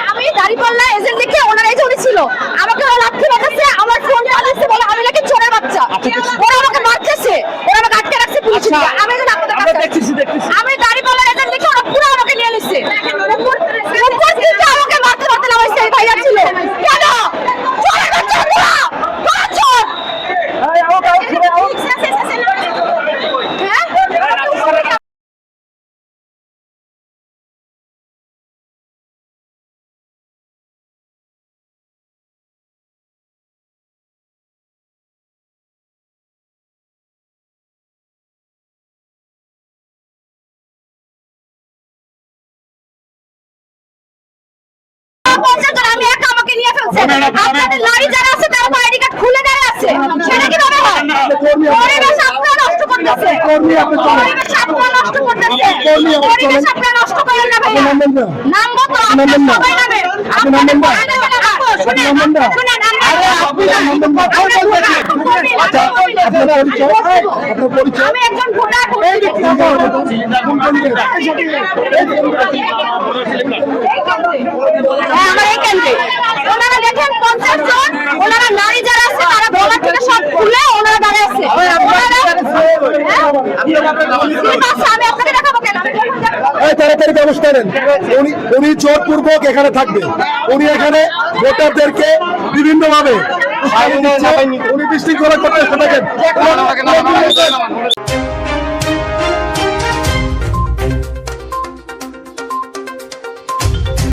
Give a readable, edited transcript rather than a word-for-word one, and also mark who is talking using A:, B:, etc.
A: আমি দাঁড়িপাল্লা এজেন্ট দেখে ওনারাই যে উনি ছিল আমাকে লাঠি মারতেছে, আমার ফোন চালাচ্ছে বলে আমি নাকি চোরের বাচ্চা। ওরা আমাকে মারতেছে, ওরা আমাকে আটকে রাখছে পুলিশ দিয়ে। আমি এখন আপনাদের কাছে আমি দাঁড়িপাল্লা এজেন্ট দেখে ওরা পুরো আমাকে নিয়ে নিচ্ছে, উপর থেকে আমাকে মারতে মারতে নামাইছে। এই ভাইয়া ছিল কেন চোরের বাচ্চা পুরো চোর। আমি একা আমাকে নিয়ে ফেলছে। আপনাদের লরি যারা আছে তারা আইডি কার্ড খুলে দেয় আছে, সেটা কিভাবে হয়? পরিবেশ আপনারা নষ্ট করতেছে, পরিবেশ আপনারা নষ্ট করতেছে, পরিবেশ আপনারা নষ্ট করেন না ভাইয়া। নামবো তো আপনারা সবাই নামেন, আপনাদের ভয় দেবে না। শুনেন আমি একজন ভোটার, আমার এই কেন্দ্রে ওনারা দেখেন 50 জন, ওনারা নারী যারা আছে তারা গলা থেকে সব খুলে ওনারা দাঁড়িয়ে আছে। আমি আপনাকে দেখাবো কেন?
B: তাড়াতাড়ি ব্যবস্থা নেন। উনি জোরপূর্বক এখানে থাকবে, উনি এখানে ভোটারদেরকে বিভিন্ন ভাবে উনি বিশৃঙ্খলা করতে থাকেন।